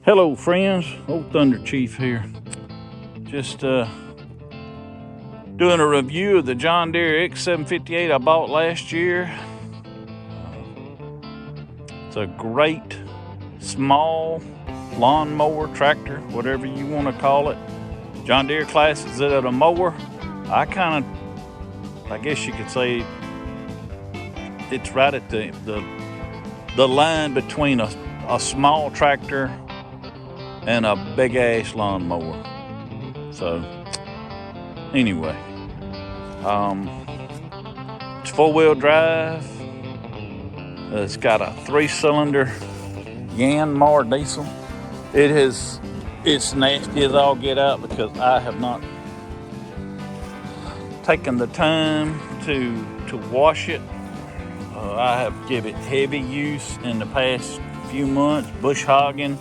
Hello friends, old Thunder Chief here. Just doing a review of the John Deere X758 I bought last year. It's a great small lawnmower, tractor, whatever you want to call it. John Deere classes it as a mower. I guess you could say it's right at the line between a small tractor and a big ass lawnmower. So anyway, it's 4-wheel drive. It's got a 3-cylinder Yanmar diesel. It's nasty as all get out because I have not taken the time to wash it. I have given it heavy use in the past few months, bush hogging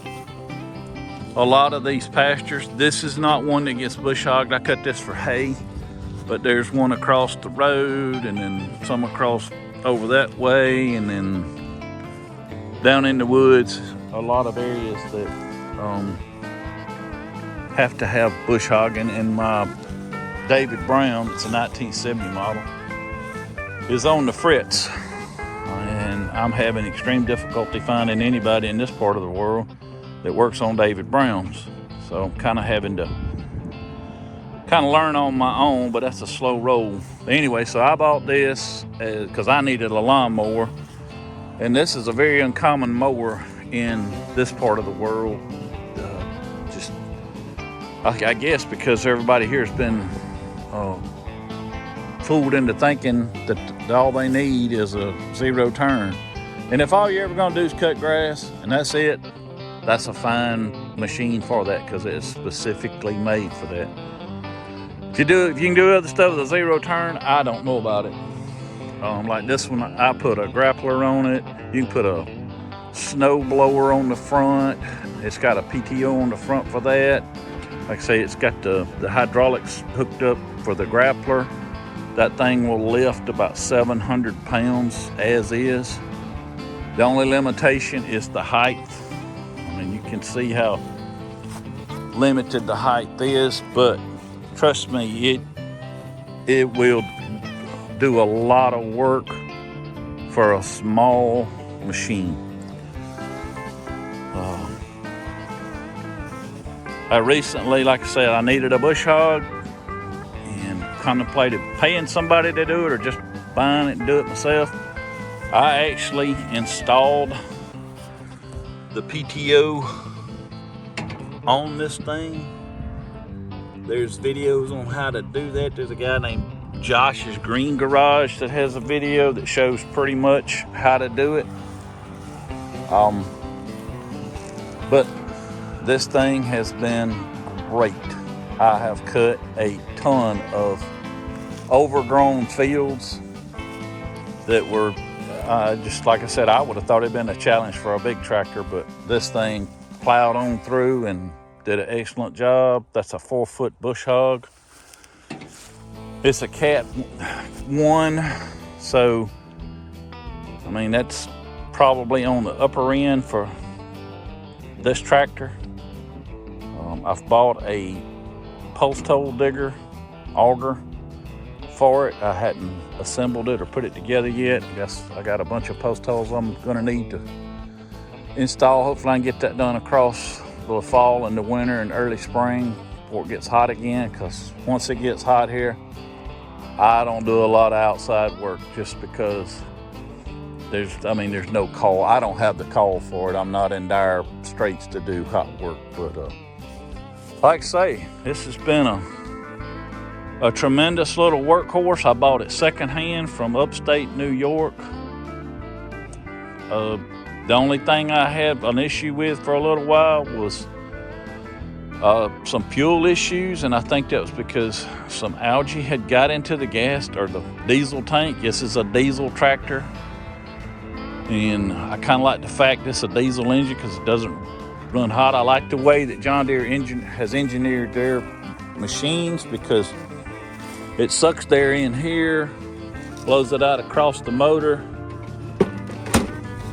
a lot of these pastures. This is not one that gets bush hogged. I cut this for hay, but there's one across the road and then some across over that way, and then down in the woods, a lot of areas that have to have bush hogging. And my David Brown, it's a 1970 model, is on the fritz, and I'm having extreme difficulty finding anybody in this part of the world that works on David Browns. So I'm kind of having to learn on my own, but that's a slow roll. But anyway, so I bought this because I needed a lawnmower, and this is a very uncommon mower in this part of the world. I guess because everybody here has been fooled into thinking that all they need is a zero turn. And if all you're ever gonna do is cut grass and that's it, that's a fine machine for that, because it's specifically made for that. If you can do other stuff with a zero turn, I don't know about it. Like this one, I put a grappler on it. You can put a snow blower on the front. It's got a PTO on the front for that. Like I say, it's got the hydraulics hooked up for the grappler. That thing will lift about 700 pounds as is. The only limitation is the height. I mean, you can see how limited the height is, but trust me, it will do a lot of work for a small machine. I recently, like I said, I needed a bush hog and contemplated paying somebody to do it or just buying it and do it myself. I actually installed the PTO on this thing. There's videos on how to do that. There's a guy named Josh's Green Garage that has a video that shows pretty much how to do it. But this thing has been great. I have cut a ton of overgrown fields that were just like I said, I would have thought it'd been a challenge for a big tractor, but this thing plowed on through and did an excellent job. That's a 4-foot bush hog. It's a Cat 1, so I mean that's probably on the upper end for this tractor. I've bought a post hole digger auger for it. I hadn't assembled it or put it together yet. I guess I got a bunch of post holes I'm gonna need to install. Hopefully I can get that done across the fall and the winter and early spring before it gets hot again, because once it gets hot here, I don't do a lot of outside work just because there's no call. I don't have the call for it. I'm not in dire straits to do hot work, but like I say, this has been a tremendous little workhorse. I bought it secondhand from upstate New York. The only thing I had an issue with for a little while was some fuel issues, and I think that was because some algae had got into the gas or the diesel tank. This is a diesel tractor, and I kind of like the fact this is a diesel engine because it doesn't run hot. I like the way that John Deere has engineered their machines, because it sucks air in here, blows it out across the motor,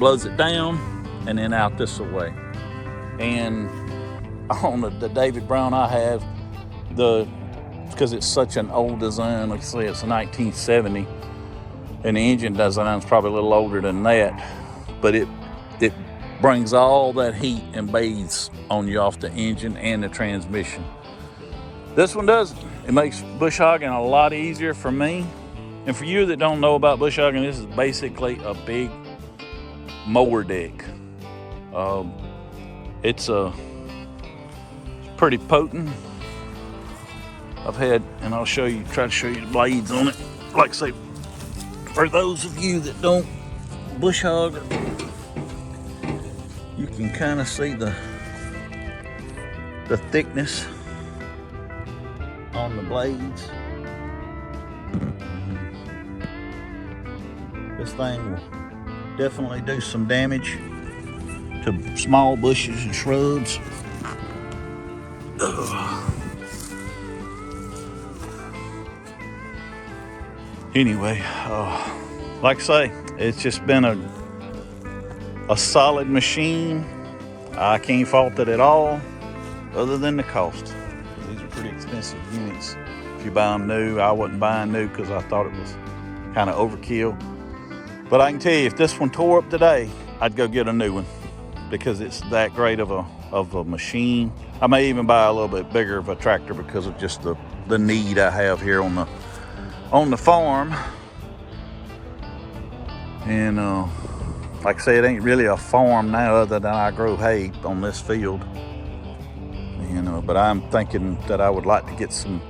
blows it down, and then out this way. And on the David Brown I have, because it's such an old design, let's say it's a 1970, and the engine design's probably a little older than that, but it brings all that heat and bathes on you off the engine and the transmission. This one does. It makes bush hogging a lot easier for me. And for you that don't know about bush hogging, this is basically a big mower deck. It's pretty potent. I've had, and I'll try to show you the blades on it. Like I say, for those of you that don't bush hog, you can kind of see the thickness on the blades. This thing will definitely do some damage to small bushes and shrubs. Anyway, like I say, it's just been a solid machine. I can't fault it at all, other than the cost. These are pretty expensive units. If you buy them new, I wasn't buying new because I thought it was kind of overkill. But I can tell you, if this one tore up today, I'd go get a new one because it's that great of a machine. I may even buy a little bit bigger of a tractor because of just the need I have here on the farm. And like I say, it ain't really a farm now other than I grow hay on this field. And but I'm thinking that I would like to get some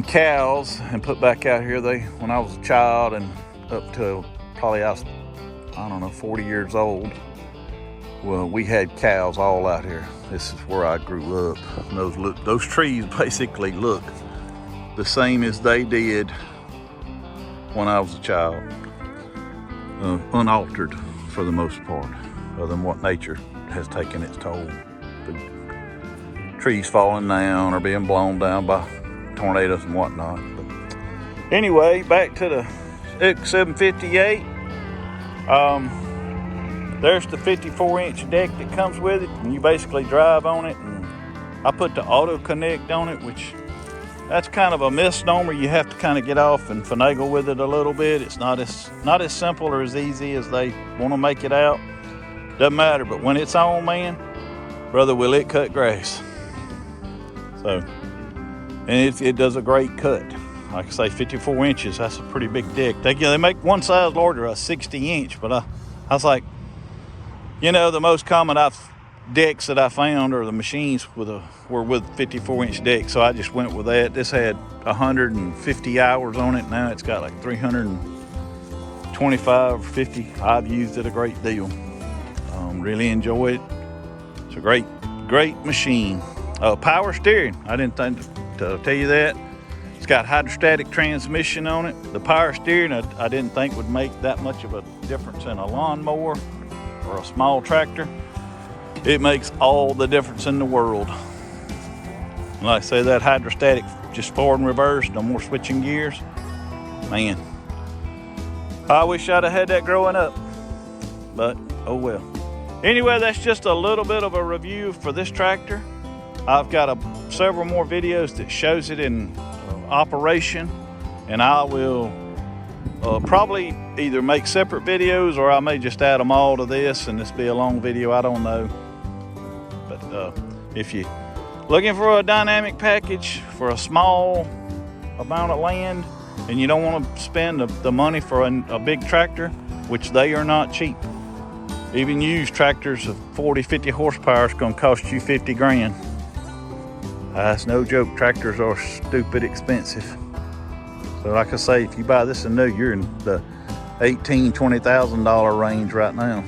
cows and put back out here. When I was a child and up to probably I don't know, 40 years old, well, we had cows all out here. This is where I grew up. And those trees basically look the same as they did when I was a child, unaltered for the most part, other than what nature has taken its toll. The trees falling down or being blown down by tornadoes and whatnot. But anyway, back to the X758. There's the 54-inch deck that comes with it, and you basically drive on it. And I put the auto connect on it, which that's kind of a misnomer. You have to kind of get off and finagle with it a little bit. It's not as simple or as easy as they want to make it out. Doesn't matter, but when it's on, man, brother, will it cut grass. So, and it does a great cut. Like I say, 54 inches, that's a pretty big deck. They make one size larger, a 60-inch, but I was like, you know, the most common decks that I found, or the machines were with 54-inch decks, so I just went with that. This had 150 hours on it. Now it's got like 325 or 50. I've used it a great deal. Really enjoy it. It's a great machine. Power steering. I didn't think to tell you that. It's got hydrostatic transmission on it. The power steering I didn't think would make that much of a difference in a lawnmower or a small tractor. It makes all the difference in the world. And like I say, that hydrostatic, just forward and reverse, no more switching gears. Man, I wish I'd have had that growing up, but oh well. Anyway, that's just a little bit of a review for this tractor. I've got several more videos that shows it in operation, and I will probably either make separate videos, or I may just add them all to this and this be a long video. I don't know. But if you're looking for a dynamic package for a small amount of land and you don't want to spend the money for a big tractor, which they are not cheap. Even used tractors of 40, 50 horsepower is going to cost you 50 grand. That's no joke. Tractors are stupid expensive. So like I say, if you buy this and new, you're in the $18,000, $20,000 range right now.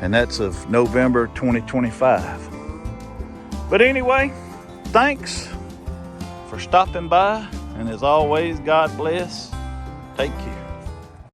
And that's of November 2025. But anyway, thanks for stopping by. And as always, God bless. Take care.